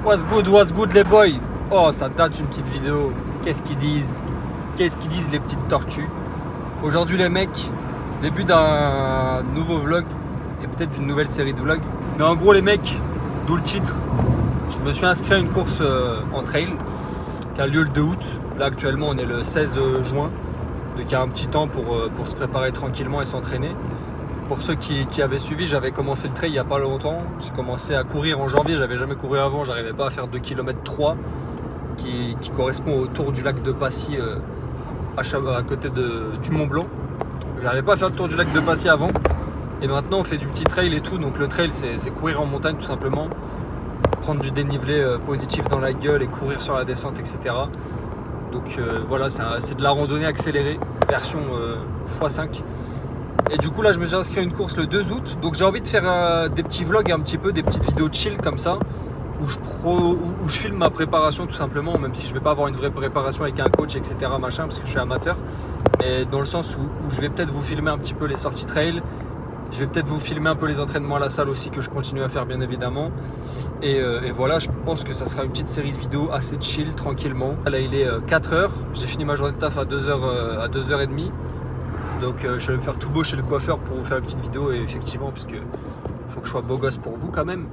What's good les boys? Oh, ça date une petite vidéo. Qu'est-ce qu'ils disent les petites tortues? Aujourd'hui les mecs, début d'un nouveau vlog et peut-être d'une nouvelle série de vlogs. Mais en gros les mecs, d'où le titre, je me suis inscrit à une course en trail qui a lieu le 2 août. Là actuellement on est le 16 juin. Donc il y a un petit temps pour se préparer tranquillement et s'entraîner. Pour ceux qui avaient suivi, j'avais commencé le trail il n'y a pas longtemps. J'ai commencé à courir en janvier, j'avais jamais couru avant, j'arrivais pas à faire 2 km 3 qui correspond au tour du lac de Passy à côté du Mont Blanc. J'arrivais pas à faire le tour du lac de Passy avant. Et maintenant on fait du petit trail et tout. Donc le trail c'est courir en montagne tout simplement. Prendre du dénivelé positif dans la gueule et courir sur la descente, etc. Donc voilà, c'est de la randonnée accélérée, version x5. Et du coup là je me suis inscrit à une course le 2 août. Donc j'ai envie de faire des petits vlogs un petit peu, des petites vidéos chill comme ça, où je filme ma préparation tout simplement, même si je vais pas avoir une vraie préparation avec un coach, etc. machin, parce que je suis amateur. Et dans le sens où je vais peut-être vous filmer un petit peu les sorties trail. Je vais peut-être vous filmer un peu les entraînements à la salle aussi que je continue à faire bien évidemment. Et voilà, je pense que ça sera une petite série de vidéos assez chill, tranquillement. Là il est 4h, j'ai fini ma journée de taf à 2h, à 2h30. Donc je vais me faire tout beau chez le coiffeur pour vous faire une petite vidéo. Et effectivement, parce que faut que je sois beau gosse pour vous quand même.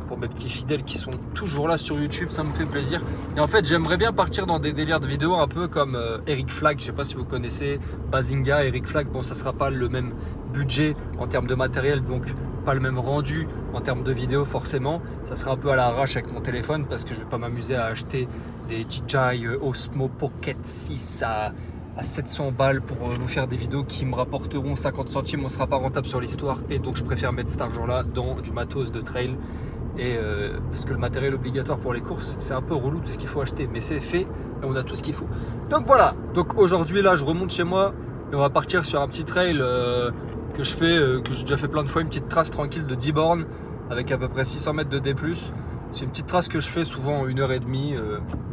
Pour mes petits fidèles qui sont toujours là sur YouTube, ça me fait plaisir. Et en fait j'aimerais bien partir dans des délires de vidéos un peu comme Eric Flag, je sais pas si vous connaissez Bazinga, Eric Flag. Bon, ça sera pas le même budget en termes de matériel, donc pas le même rendu en termes de vidéo forcément. Ça sera un peu à l'arrache avec mon téléphone parce que je vais pas m'amuser à acheter des DJI Osmo Pocket 6 à 700 balles pour vous faire des vidéos qui me rapporteront 50 centimes. On sera pas rentable sur l'histoire et donc je préfère mettre cet argent là dans du matos de trail. Et parce que le matériel obligatoire pour les courses, c'est un peu relou tout ce qu'il faut acheter, mais c'est fait et on a tout ce qu'il faut. Donc voilà, donc aujourd'hui là je remonte chez moi et on va partir sur un petit trail que je fais, que j'ai déjà fait plein de fois, une petite trace tranquille de 10 bornes avec à peu près 600 mètres de D+. C'est une petite trace que je fais souvent en 1h30,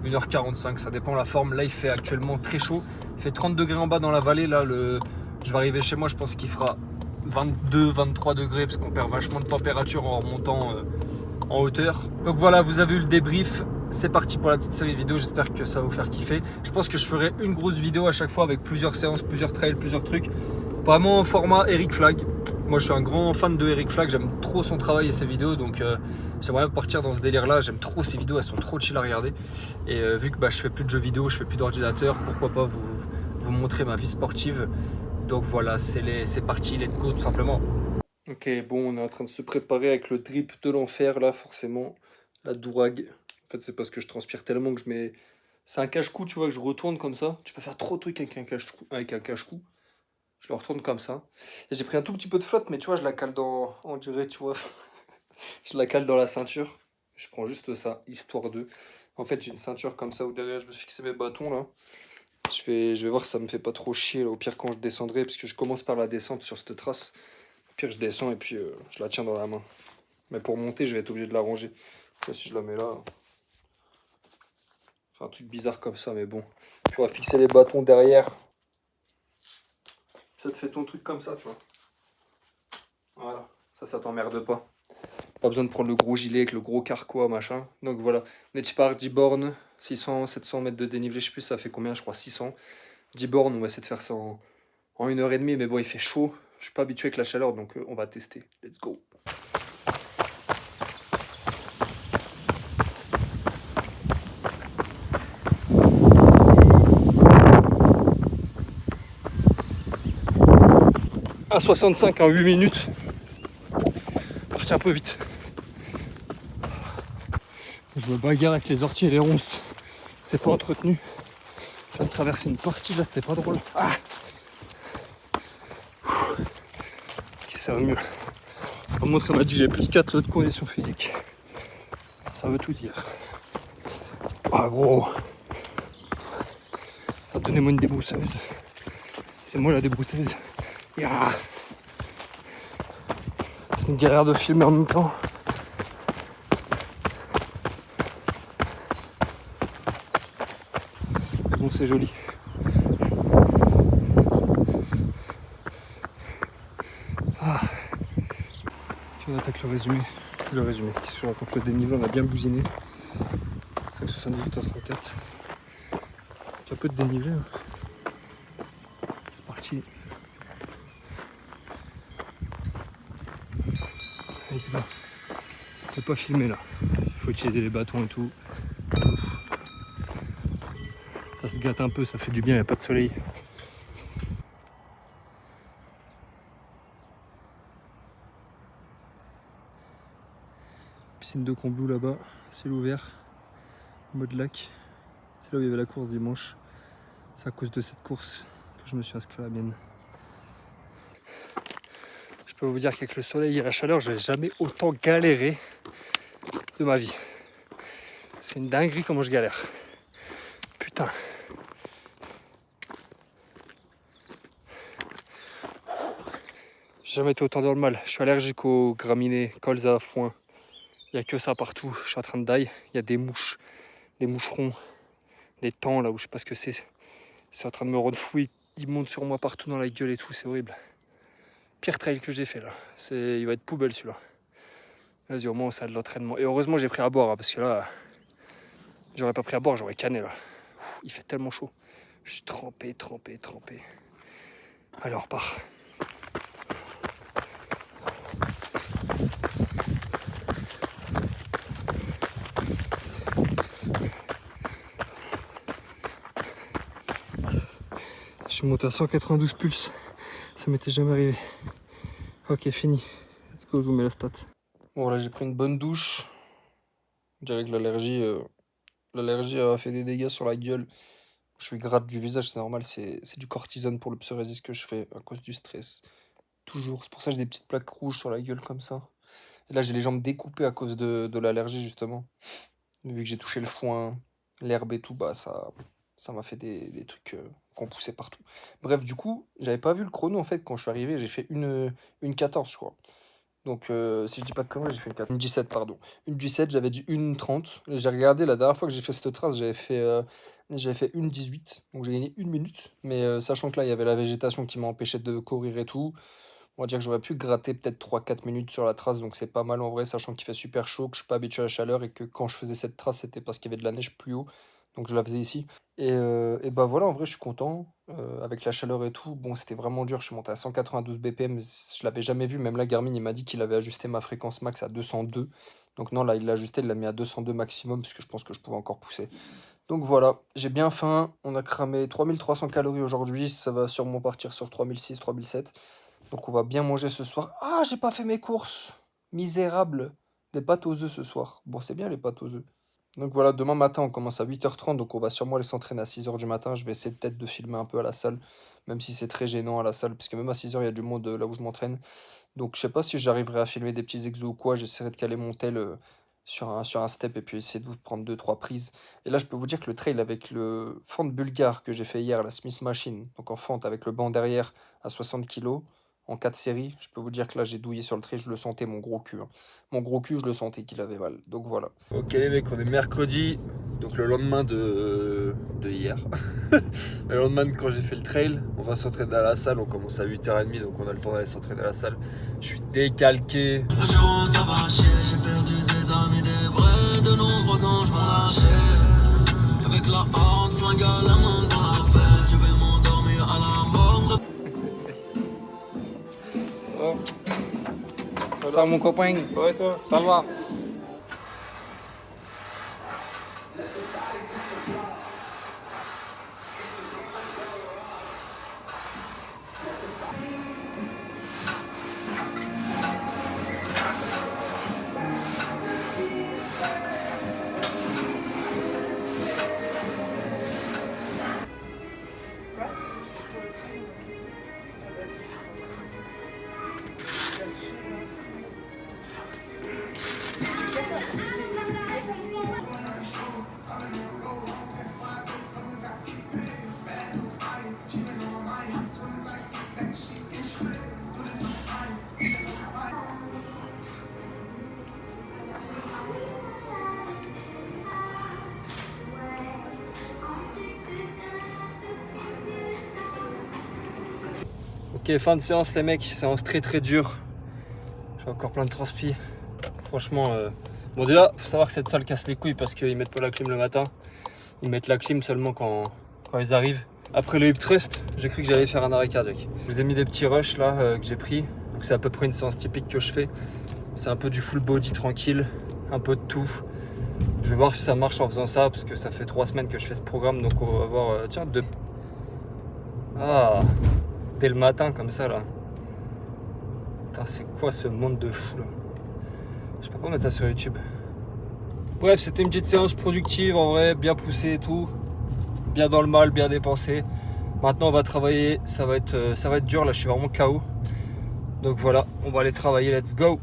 1h45, ça dépend la forme. Là il fait actuellement très chaud, il fait 30 degrés en bas dans la vallée. Là je vais arriver chez moi, je pense qu'il fera 22-23 degrés parce qu'on perd vachement de température en remontant en hauteur. Donc voilà, vous avez eu le débrief. C'est parti pour la petite série de vidéos, j'espère que ça va vous faire kiffer. Je pense que je ferai une grosse vidéo à chaque fois avec plusieurs séances, plusieurs trails, plusieurs trucs. Vraiment en format Eric Flag. Moi je suis un grand fan de Eric Flag, j'aime trop son travail et ses vidéos, donc j'aimerais bien partir dans ce délire là. J'aime trop ses vidéos, elles sont trop chill à regarder. Et vu que je fais plus de jeux vidéo, je fais plus d'ordinateur, pourquoi pas vous montrer ma vie sportive. Donc voilà, c'est parti, let's go tout simplement. Ok, bon, on est en train de se préparer avec le drip de l'enfer là, forcément. La dourag. En fait, c'est parce que je transpire tellement que je mets. C'est un cache-cou, tu vois, que je retourne comme ça. Tu peux faire trop de trucs avec un cache-cou. Je le retourne comme ça. Et j'ai pris un tout petit peu de flotte, mais tu vois, je la cale dans. On dirait, tu vois. Je la cale dans la ceinture. Je prends juste ça, histoire de. En fait, j'ai une ceinture comme ça où derrière, je me suis fixé mes bâtons là. Je vais voir si ça me fait pas trop chier. Là. Au pire, quand je descendrai, parce que je commence par la descente sur cette trace. Au pire, je descends et puis je la tiens dans la main. Mais pour monter, je vais être obligé de la ranger. Là, si je la mets là. Enfin, un truc bizarre comme ça, mais bon. Tu vas fixer les bâtons derrière. Ça te fait ton truc comme ça, tu vois. Voilà. Ça t'emmerde pas. Pas besoin de prendre le gros gilet avec le gros carquois, machin. Donc voilà. Net par 10 bornes, 600, 700 mètres de dénivelé, je sais plus, ça fait combien, je crois 600. 10 bornes, on va essayer de faire ça en 1h30, mais bon, il fait chaud. Je suis pas habitué avec la chaleur, donc on va tester. Let's go. À 65 en 8 minutes. Parti un peu vite. Je me bagarre avec les orties et les ronces. C'est pas entretenu. Je viens de traverser une partie là, c'était pas drôle. Ah, ok, ça va mieux. On m'a montré, m'a dit que j'avais plus 4 de conditions physiques. Ça veut tout dire. Ah gros. Ça donnez-moi une débroussailleuse. C'est moi la débroussailleuse. Yeah. C'est une galère de filmer en même temps. Bon, c'est joli. Ah. Tu attaques le résumé. Le résumé, qu'est-ce que je raconte? Le dénivelé, on a bien bousiné. 5,78 à 34. Un peu de dénivelé. Hein. C'est parti. Allez, c'est bon. Je peux pas filmer là. Il faut utiliser les bâtons et tout. Ça se gâte un peu, ça fait du bien, il n'y a pas de soleil. Piscine de Combloux là-bas, ciel ouvert, mode lac. C'est là où il y avait la course dimanche. C'est à cause de cette course que je me suis inscrit à la mienne. Je peux vous dire qu'avec le soleil et la chaleur, je n'ai jamais autant galéré de ma vie. C'est une dinguerie comment je galère. Putain. J'ai jamais été autant dans le mal. Je suis allergique aux graminées, colza, foin. Il n'y a que ça partout. Je suis en train de die. Il y a des mouches, des moucherons, des temps là où je sais pas ce que c'est. C'est en train de me rendre fou. Ils montent sur moi partout dans la gueule et tout. C'est horrible. Pire trail que j'ai fait là. Il va être poubelle celui-là. Vas-y, au moins ça a de l'entraînement. Et heureusement j'ai pris à boire hein, parce que là, j'aurais pas pris à boire, j'aurais canné là. Il fait tellement chaud. Je suis trempé. Alors part. Je suis monté à 192 pulses. Ça m'était jamais arrivé. Ok, fini. Let's go, je vous mets la stat. Bon, là j'ai pris une bonne douche. Je dirais que l'allergie a fait des dégâts sur la gueule. Je suis gratte du visage, c'est normal, c'est du cortisone pour le psoriasis que je fais à cause du stress. Toujours, c'est pour ça que j'ai des petites plaques rouges sur la gueule comme ça. Et là j'ai les jambes découpées à cause de l'allergie justement. Vu que j'ai touché le foin, l'herbe et tout, bah ça m'a fait des trucs qu'on poussait partout. Bref, du coup, j'avais pas vu le chrono en fait quand je suis arrivé, j'ai fait une 14 je crois. Donc si je dis pas de conneries, j'ai fait une 17 pardon. Une 17, j'avais dit une 30. J'ai regardé la dernière fois que j'ai fait cette trace, j'avais fait une 18. Donc j'ai gagné une minute. Mais sachant que là, il y avait la végétation qui m'empêchait de courir et tout. On va dire que j'aurais pu gratter peut-être 3-4 minutes sur la trace. Donc c'est pas mal en vrai, sachant qu'il fait super chaud, que je suis pas habitué à la chaleur et que quand je faisais cette trace, c'était parce qu'il y avait de la neige plus haut. Donc je la faisais ici. Et bah voilà, en vrai, je suis content. Avec la chaleur et tout, bon, c'était vraiment dur. Je suis monté à 192 BPM. Je l'avais jamais vu. Même là, Garmin, il m'a dit qu'il avait ajusté ma fréquence max à 202. Donc non, là, il l'a ajusté, il l'a mis à 202 maximum, parce que je pense que je pouvais encore pousser. Donc voilà, j'ai bien faim. On a cramé 3300 calories aujourd'hui. Ça va sûrement partir sur 3006, 3007. Donc on va bien manger ce soir. Ah, j'ai pas fait mes courses. Misérable. Des pâtes aux œufs ce soir. Bon, c'est bien les pâtes aux œufs. Donc voilà, demain matin, on commence à 8h30, donc on va sûrement aller s'entraîner à 6h du matin. Je vais essayer peut-être de filmer un peu à la salle, même si c'est très gênant à la salle, parce que même à 6h, il y a du monde là où je m'entraîne. Donc je sais pas si j'arriverai à filmer des petits exos ou quoi. J'essaierai de caler mon tel sur un step et puis essayer de vous prendre 2-3 prises. Et là, je peux vous dire que le trail avec le fente bulgare que j'ai fait hier, la Smith Machine, donc en fente avec le banc derrière à 60 kg, en 4 séries, je peux vous dire que là j'ai douillé sur le trail, je le sentais mon gros cul. Hein. Mon gros cul, je le sentais qu'il avait mal. Donc voilà. Ok les mecs, on est mercredi, donc le lendemain de hier. Le lendemain de quand j'ai fait le trail, on va s'entraîner à la salle, on commence à 8h30, donc on a le temps d'aller s'entraîner à la salle. Je suis décalqué. Le jour ça va chier, j'ai perdu des amis, des vrais, de nombreux anges m'ont lâché. Avec la horde, flingue à la main dans la fête, je vais m'endormir à la mort. Salut mon copain. Ça va et toi? Ça va. Ok, fin de séance les mecs, séance très très dure. J'ai encore plein de transpi. Franchement, bon déjà, faut savoir que cette salle casse les couilles parce qu'ils mettent pas la clim le matin. Ils mettent la clim seulement quand ils arrivent. Après le hip thrust, j'ai cru que j'allais faire un arrêt cardiaque. Je vous ai mis des petits rushs là que j'ai pris. Donc c'est à peu près une séance typique que je fais. C'est un peu du full body tranquille, un peu de tout. Je vais voir si ça marche en faisant ça parce que ça fait 3 semaines que je fais ce programme. Donc on va voir, tiens, dès le matin comme ça là. Putain, c'est quoi ce monde de fou là? Je peux pas mettre ça sur YouTube. Bref, c'était une petite séance productive en vrai, bien poussée et tout. Bien dans le mal, bien dépensé. Maintenant on va travailler, ça va être dur là, je suis vraiment KO. Donc voilà, on va aller travailler, let's go.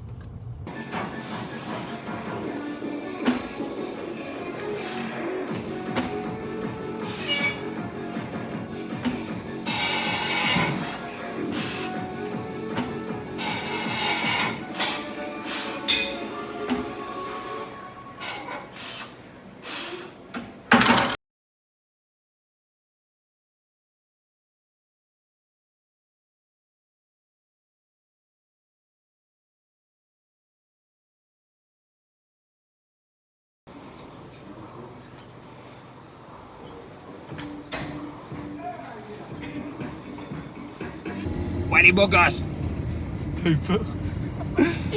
Ouais les beaux gosses. T'as eu peur?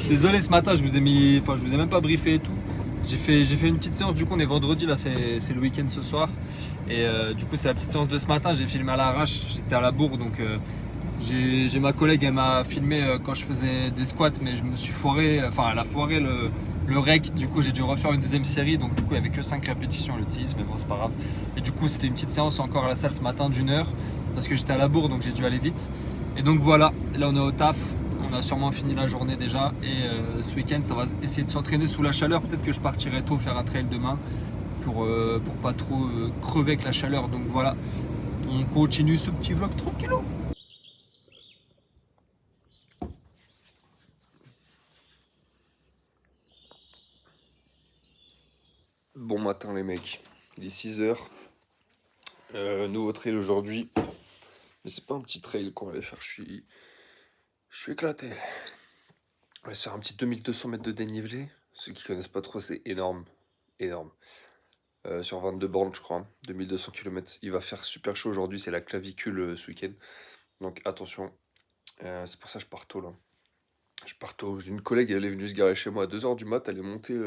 Désolé ce matin, je vous ai même pas briefé et tout. J'ai fait une petite séance, du coup on est vendredi là, c'est le week-end ce soir. Et du coup c'est la petite séance de ce matin, j'ai filmé à l'arrache, j'étais à la bourre donc j'ai ma collègue, elle m'a filmé quand je faisais des squats mais je me suis foiré, enfin elle a foiré le rec, du coup j'ai dû refaire une deuxième série, donc du coup il n'y avait que 5 répétitions le de 6, mais bon c'est pas grave. Et du coup c'était une petite séance encore à la salle ce matin d'1 heure parce que j'étais à la bourre donc j'ai dû aller vite. Et donc voilà, là on est au taf, on a sûrement fini la journée déjà et ce week-end ça va essayer de s'entraîner sous la chaleur. Peut-être que je partirai tôt faire un trail demain pour pas trop crever avec la chaleur. Donc voilà, on continue ce petit vlog tranquillou. Bon matin les mecs, il est 6h, nouveau trail aujourd'hui, mais c'est pas un petit trail qu'on va aller faire, je suis éclaté. On va se faire un petit 2200 mètres de dénivelé, ceux qui connaissent pas trop c'est énorme, énorme. Sur 22 bornes je crois, 2200 km, il va faire super chaud aujourd'hui, c'est la clavicule ce week-end, donc attention, c'est pour ça que je pars tôt là. Je pars tôt, j'ai une collègue, elle est venue se garer chez moi à 2h du mat, elle est montée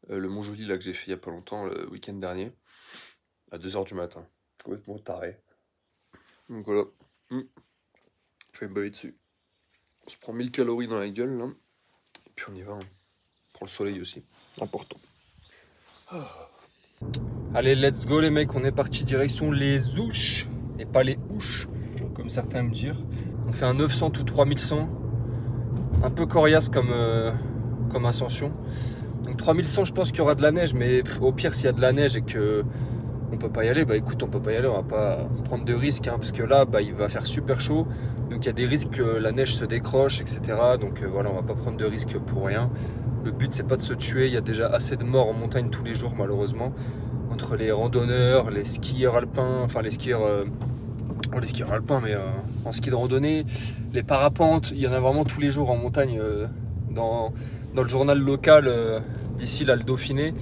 le Mont-Joli là que j'ai fait il y a pas longtemps, le week-end dernier, à 2h du matin, complètement taré. Donc voilà, je vais me baver dessus. On se prend 1000 calories dans la gueule là, et puis on y va, hein. On prend le soleil aussi, important. Allez, let's go les mecs, on est parti direction les ouches, et pas les ouches, comme certains me dirent. On fait un 900 ou 3100, un peu coriace comme ascension. Donc 3100, je pense qu'il y aura de la neige, mais au pire s'il y a de la neige et que on peut pas y aller, bah écoute, on peut pas y aller, on va pas prendre de risques, hein, parce que là, bah, il va faire super chaud, donc il y a des risques que la neige se décroche, etc. Donc voilà, on va pas prendre de risques pour rien. Le but c'est pas de se tuer, il y a déjà assez de morts en montagne tous les jours malheureusement, entre les randonneurs, les skieurs alpins, enfin les skieurs alpins, mais en ski de randonnée, les parapentes, il y en a vraiment tous les jours en montagne, dans le journal local d'ici là, le Dauphiné.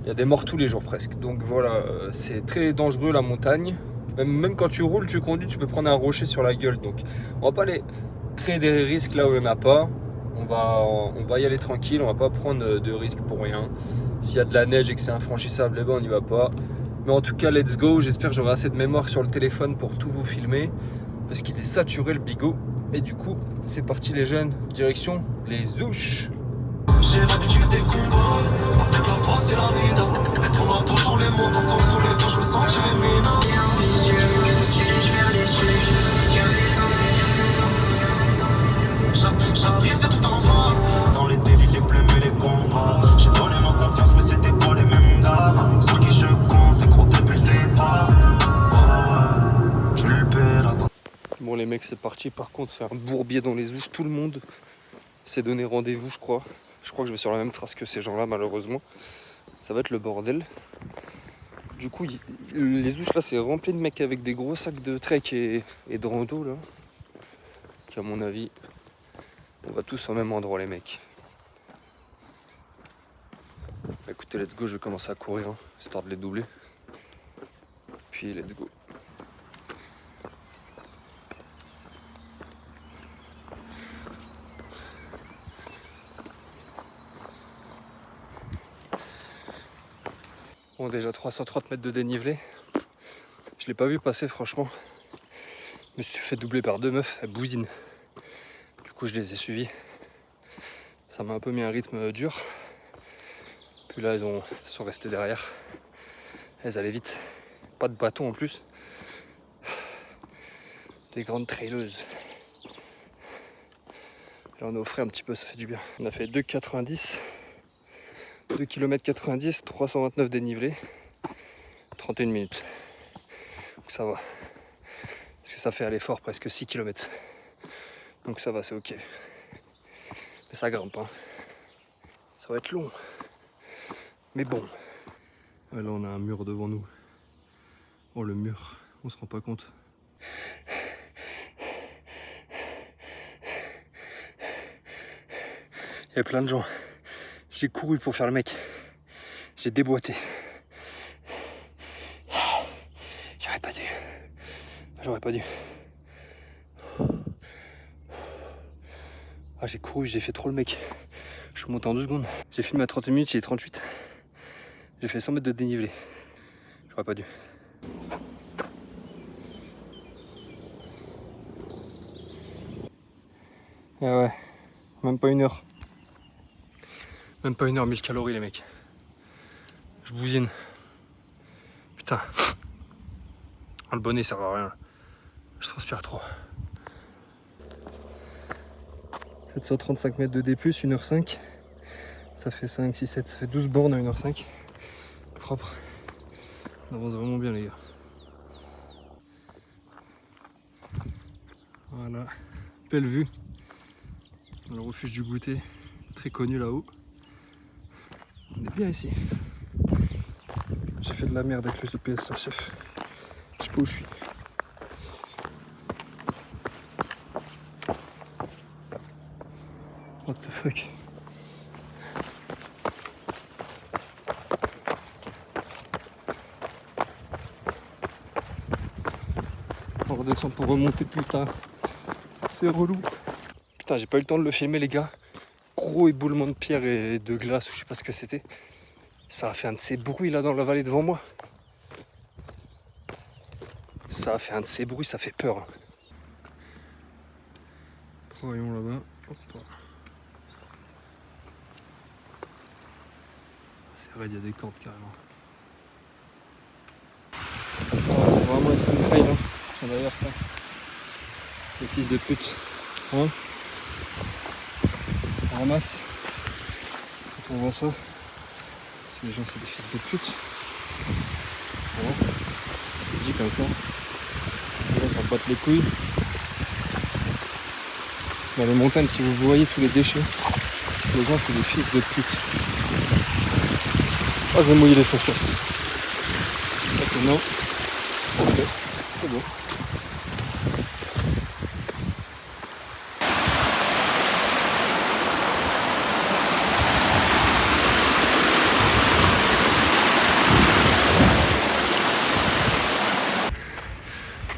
Il y a des morts tous les jours presque, donc voilà, c'est très dangereux la montagne. Même quand tu roules, tu conduis, tu peux prendre un rocher sur la gueule. Donc on va pas aller créer des risques là où il n'y en a pas. On va y aller tranquille, on va pas prendre de risques pour rien. S'il y a de la neige et que c'est infranchissable, eh ben on n'y va pas. Mais en tout cas, let's go. J'espère que j'aurai assez de mémoire sur le téléphone pour tout vous filmer, parce qu'il est saturé le bigot. Et du coup, c'est parti les jeunes, direction les ouches. J'ai l'habitude des combats, avec la passe et la vida. Elle trouvera toujours les mots pour consoler quand je me sentirai mina. T'es ambitieux, je dirige vers les cieux, je veux garder ton nez. J'arrive de tout en bas, dans les délits, les plumes et les combats. J'ai donné ma confiance, mais c'était pas les mêmes gars. Sur qui je compte, et gros depuis le départ. Oh, je le perds. Bon les mecs, c'est parti. Par contre, c'est un bourbier dans les ouches. Tout le monde s'est donné rendez-vous, je crois. Je crois que je vais sur la même trace que ces gens-là, malheureusement. Ça va être le bordel. Du coup, les ouches là, c'est rempli de mecs avec des gros sacs de trek et de rando là. Qui, à mon avis, on va tous au même endroit, les mecs. Écoutez, let's go, je vais commencer à courir, hein, histoire de les doubler. Puis let's go. Bon, déjà 330 mètres de dénivelé. Je l'ai pas vu passer, franchement. Je me suis fait doubler par deux meufs, elles bousinent. Du coup, je les ai suivis. Ça m'a un peu mis un rythme dur. Puis là, elles sont restées derrière. Elles allaient vite. Pas de bâton en plus. Des grandes traileuses. Là, on a offert un petit peu, ça fait du bien. On a fait 2,90. 2 km 90, 329 dénivelé. 31 minutes. Donc ça va. Parce que ça fait à l'effort presque 6 km. Donc ça va, c'est ok. Mais ça grimpe, hein. Ça va être long. Mais bon. Ouais, là, on a un mur devant nous. Oh, le mur, on se rend pas compte. Il y a plein de gens. J'ai couru pour faire le mec. J'ai déboîté. J'aurais pas dû. J'aurais pas dû. Ah, j'ai couru, j'ai fait trop le mec. Je suis monté en 2 secondes. J'ai filmé à 30 minutes, il est 38. J'ai fait 100 mètres de dénivelé. J'aurais pas dû. Et ouais, même pas 1 heure. Même pas 1 heure, 1000 calories les mecs. Je bousine. Putain. Le bonnet ça sert à rien. Je transpire trop. 735 mètres de D+, 1h05. Ça fait 5, 6, 7, ça fait 12 bornes à 1h05. Propre. On avance vraiment bien les gars. Voilà. Belle vue. Dans le refuge du goûter. Très connu là-haut. On est bien ici. J'ai fait de la merde avec le GPS, le chef. Je sais pas où je suis. What the fuck? On redescend pour remonter, putain. C'est relou. Putain, j'ai pas eu le temps de le filmer les gars. Gros éboulement de pierre et de glace, ou je sais pas ce que c'était. Ça a fait un de ces bruits là dans la vallée devant moi. Ça a fait un de ces bruits, ça fait peur. Hein. Voyons là-bas. C'est raide, il y a des cordes carrément. Oh, c'est vraiment un sprint trail hein. Tiens d'ailleurs ça. Les fils de pute. Hein, on ramasse. Quand on voit ça. Parce que les gens c'est des fils de pute. Voilà. C'est dit comme ça. Les gens s'en battent les couilles. Dans les montagnes, si vous voyez tous les déchets, les gens c'est des fils de pute. Oh, je vais mouiller les chaussures. Ok, non. Ok, c'est bon.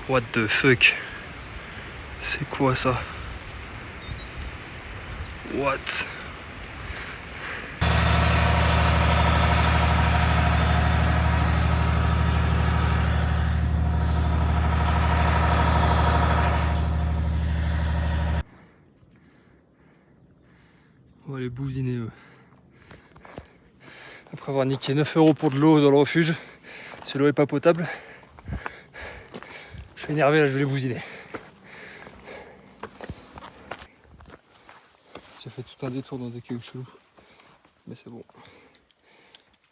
What the fuck? C'est quoi ça? What? On va les bousiner eux. Après avoir niqué 9 € pour de l'eau dans le refuge, si l'eau est pas potable, je suis énervé là, je vais les bousiner. J'ai fait tout un détour dans des cailloux chelous, mais c'est bon.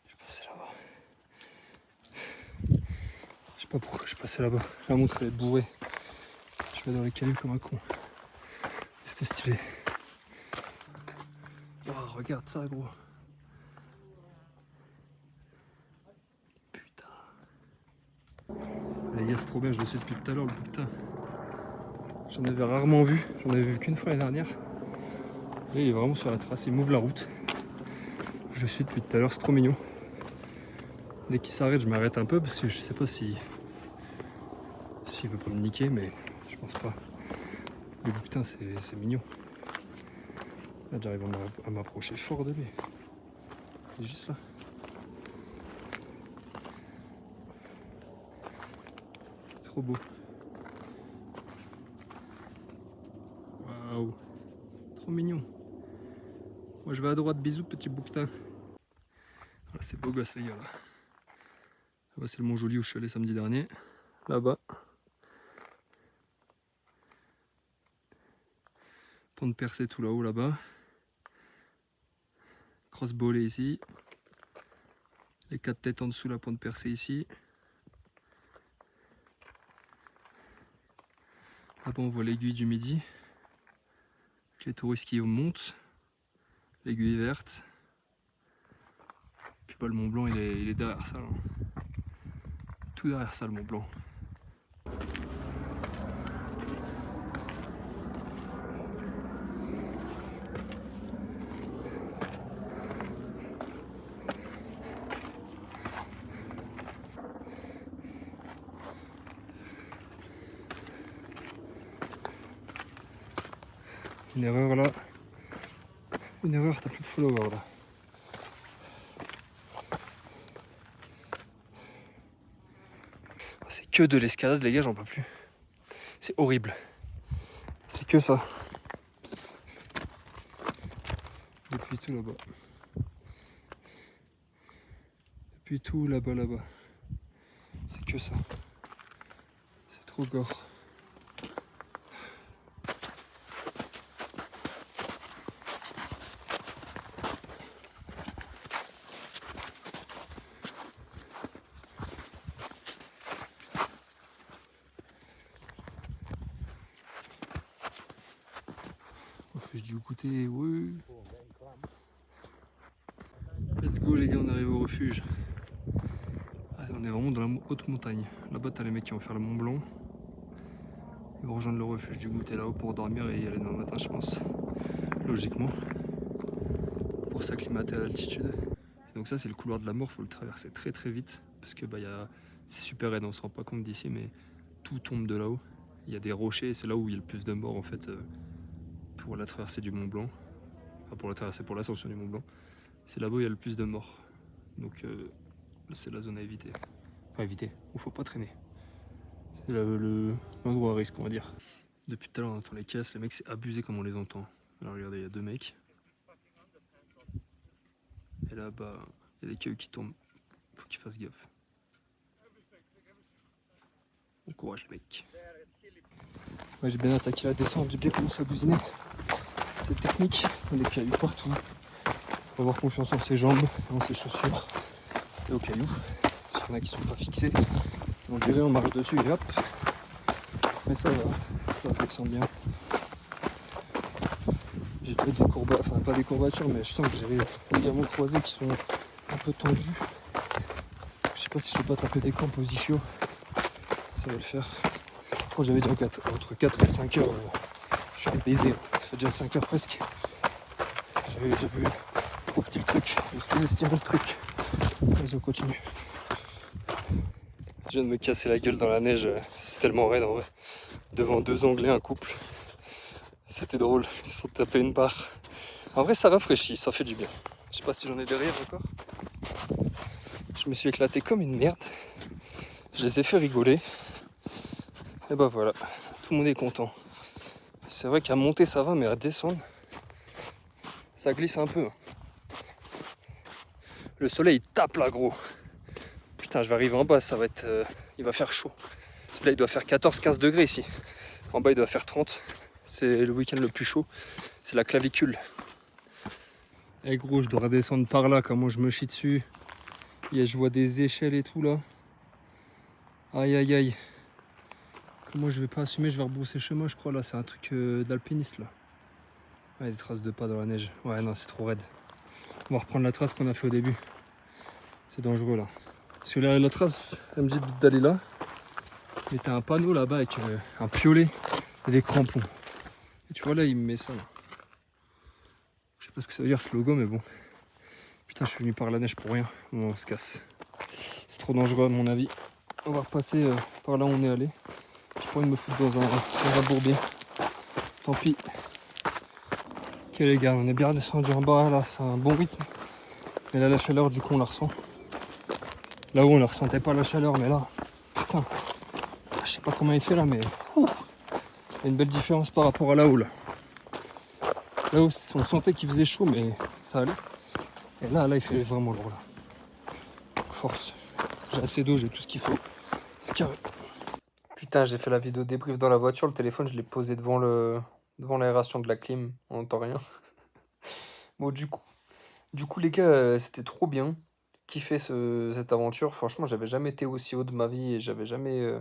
Je vais passer là-bas. Je sais pas pourquoi je suis passé là-bas. La montre elle est bourrée. Je vais dans les cailloux comme un con. C'était stylé. Oh, regarde ça gros. Putain. Les gars c'est trop bien, je le suis depuis tout à l'heure le putain. J'en avais rarement vu, j'en avais vu qu'une fois l'année dernière. Là il est vraiment sur la trace, il m'ouvre la route. je suis depuis tout à l'heure, c'est trop mignon. Dès qu'il s'arrête, je m'arrête un peu parce que je sais pas s'il veut pas me niquer, mais je pense pas. Mais putain, c'est mignon. Là, j'arrive à m'approcher fort de lui. Il est juste là. Trop beau. Waouh. Trop mignon. Moi je vais à droite, bisous petit bouquetin. Voilà, c'est beau gosse les gars là. Là-bas c'est le Mont Joli où je suis allé samedi dernier. Là-bas. Pente percée tout là-haut là-bas. Cross-bolée ici. Les 4 têtes en dessous la pente percée ici. Là-bas on voit l'aiguille du Midi. Avec les touristes qui montent. L'aiguille verte. Puis bah, le Mont Blanc il est derrière ça là. Tout derrière ça le Mont Blanc. Une erreur là. Une erreur, t'as plus de followers là. C'est que de l'escalade les gars, j'en peux plus. C'est horrible. C'est que ça. Depuis tout là-bas. Depuis tout là-bas, là-bas. C'est que ça. C'est trop gore. Refuge du goûter, oui. Let's go les gars, on arrive au refuge. Ah, on est vraiment dans la haute montagne. Là-bas t'as les mecs qui vont faire le Mont Blanc. Ils vont rejoindre le refuge du goûter là-haut pour dormir et y aller demain matin je pense. Logiquement. Pour s'acclimater à l'altitude. Donc ça c'est le couloir de la mort, faut le traverser très très vite. Parce que bah, c'est super raide, on se rend pas compte d'ici mais tout tombe de là-haut. Il y a des rochers et c'est là où il y a le plus de morts en fait pour la traversée du Mont Blanc. Enfin pour la traversée, pour l'ascension du Mont Blanc. C'est là-bas où il y a le plus de morts. Donc c'est la zone à éviter. Enfin éviter, où faut pas traîner. C'est l'endroit à risque on va dire. Depuis tout à l'heure on entend les caisses, les mecs c'est abusé comme on les entend. Alors regardez, il y a 2 mecs. Et là bah il y a des cailloux qui tombent. Faut qu'ils fassent gaffe. Bon courage les mecs. Ouais, j'ai bien attaqué la descente, j'ai bien commencé à bousiner. C'est technique, il y a des cailloux partout. Faut avoir confiance en ses jambes, en ses chaussures et aux cailloux. S'il y en a qui sont pas fixés, on dirait on marche dessus et hop. Mais ça va, ça se descend bien. J'ai trouvé des courbatures, enfin pas des courbatures, mais je sens que j'ai les ligaments croisés qui sont un peu tendus. Je sais pas si je peux pas taper des camps position. Ça va le faire. Je crois que j'avais dit entre 4 et 5 heures. Je suis baisé, ça fait déjà 5 heures presque. J'ai vu trop petit le truc, j'ai sous-estimé le truc. Vas-y on continue. Je viens de me casser la gueule dans la neige, c'est tellement raide en vrai. Devant 2 Anglais, un couple. C'était drôle, ils se sont tapés une barre. En vrai ça rafraîchit, ça fait du bien. Je sais pas si j'en ai derrière encore. Je me suis éclaté comme une merde. Je les ai fait rigoler. Et bah voilà, tout le monde est content. C'est vrai qu'à monter ça va, mais à descendre, ça glisse un peu. Le soleil tape là gros. Putain je vais arriver en bas, ça va être. Il va faire chaud. Là il doit faire 14-15 degrés ici. En bas il doit faire 30. C'est le week-end le plus chaud. C'est la clavicule. Eh gros je dois redescendre par là, comment je me chie dessus. Je vois des échelles et tout là. Aïe aïe aïe. Comment je vais pas assumer, je vais rebrousser chemin je crois là, c'est un truc d'alpiniste là. Ouais, des traces de pas dans la neige. Ouais non c'est trop raide. On va reprendre la trace qu'on a fait au début. C'est dangereux là. Parce que la trace, elle me dit d'aller là. Mais t'as un panneau là-bas avec un piolet et des crampons. Et tu vois là il me met ça là. Je sais pas ce que ça veut dire ce logo mais bon. Putain, je suis venu par la neige pour rien. Bon, on se casse. C'est trop dangereux à mon avis. On va repasser par là où on est allé. J'ai pas envie de me foutre dans un bourbier. Tant pis. Ok les gars, on est bien descendu en bas là, c'est un bon rythme. Mais là la chaleur du coup on la ressent. Là où on ne ressentait pas la chaleur, mais là, putain, je sais pas comment il fait là, mais il y a une belle différence par rapport à là-haut là. Là où on sentait qu'il faisait chaud, mais ça allait. Et là il fait vraiment lourd là. Donc, force. J'ai assez d'eau, j'ai tout ce qu'il faut. C'est carré. Putain, j'ai fait la vidéo débrief dans la voiture, le téléphone je l'ai posé devant l'aération de la clim, on n'entend rien. Bon du coup les gars, c'était trop bien. Kiffé cette aventure. Franchement, j'avais jamais été aussi haut de ma vie et j'avais jamais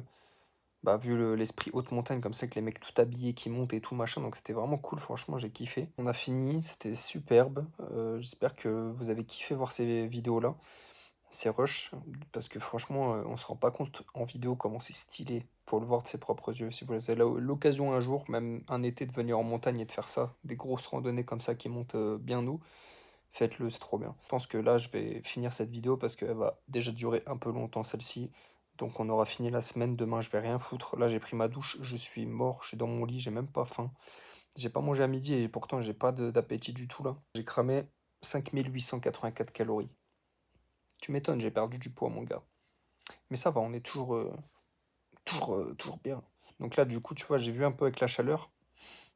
vu l'esprit haute montagne comme ça, avec les mecs tout habillés qui montent et tout machin. Donc c'était vraiment cool, franchement, j'ai kiffé. On a fini, c'était superbe. J'espère que vous avez kiffé voir ces vidéos-là. C'est rush, parce que franchement, on se rend pas compte en vidéo comment c'est stylé. Faut le voir de ses propres yeux. Si vous avez l'occasion un jour, même un été, de venir en montagne et de faire ça, des grosses randonnées comme ça qui montent bien haut, faites-le, c'est trop bien. Je pense que là, je vais finir cette vidéo parce qu'elle va déjà durer un peu longtemps celle-ci. Donc on aura fini la semaine, demain je vais rien foutre. Là j'ai pris ma douche, je suis mort, je suis dans mon lit, j'ai même pas faim. J'ai pas mangé à midi et pourtant j'ai pas d'appétit du tout là. J'ai cramé 5884 calories. Tu m'étonnes, j'ai perdu du poids mon gars. Mais ça va, on est toujours bien. Donc là du coup tu vois, j'ai vu un peu avec la chaleur.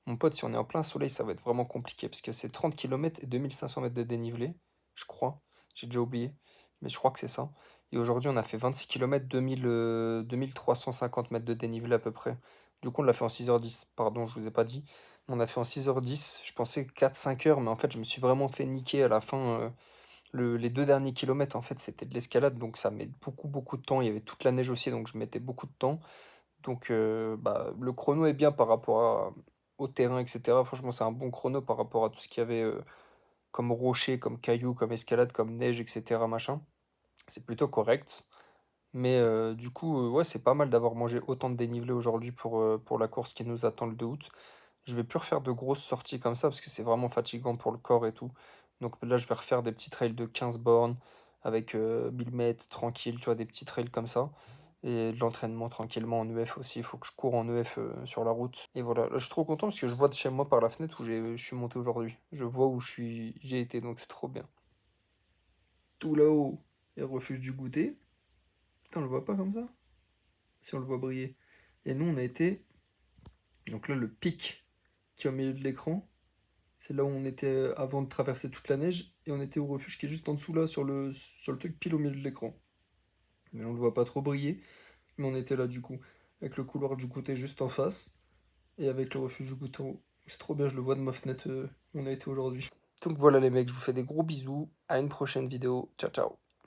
Mon pote, si on est en plein soleil, ça va être vraiment compliqué parce que c'est 30 km et 2500 mètres de dénivelé, je crois. J'ai déjà oublié, mais je crois que c'est ça. Et aujourd'hui, on a fait 26 km, 2350 mètres de dénivelé à peu près. Du coup, on l'a fait en 6h10, pardon, je vous ai pas dit. On a fait en 6h10, je pensais 4-5 heures, mais en fait, je me suis vraiment fait niquer à la fin. Les 2 derniers kilomètres, en fait, c'était de l'escalade, donc ça met beaucoup de temps. Il y avait toute la neige aussi, donc je mettais beaucoup de temps. Donc, le chrono est bien par rapport au terrain, etc. Franchement, c'est un bon chrono par rapport à tout ce qu'il y avait comme rocher, comme cailloux, comme escalade, comme neige, etc. Machin. C'est plutôt correct. Mais du coup, ouais, c'est pas mal d'avoir mangé autant de dénivelé aujourd'hui pour la course qui nous attend le 2 août. Je vais plus refaire de grosses sorties comme ça parce que c'est vraiment fatigant pour le corps et tout. Donc là, je vais refaire des petits trails de 15 bornes avec 1000 mètres tranquille, tu vois, des petits trails comme ça. Et de l'entraînement tranquillement en EF aussi. Il faut que je cours en EF sur la route. Et voilà, là, je suis trop content parce que je vois de chez moi par la fenêtre où je suis monté aujourd'hui. Je vois où j'ai été, donc c'est trop bien. Tout là-haut, il y a le refuge du goûter. Putain, on le voit pas comme ça? Si on le voit briller. Et nous, on a été. Donc là, le pic qui est au milieu de l'écran, c'est là où on était avant de traverser toute la neige. Et on était au refuge qui est juste en dessous là, sur le truc pile au milieu de l'écran. Mais on le voit pas trop briller. Mais on était là du coup. Avec le couloir du côté juste en face. Et avec le refuge du goûter en haut. C'est trop bien, je le vois de ma fenêtre où on a été aujourd'hui. Donc voilà les mecs, je vous fais des gros bisous. À une prochaine vidéo. Ciao ciao.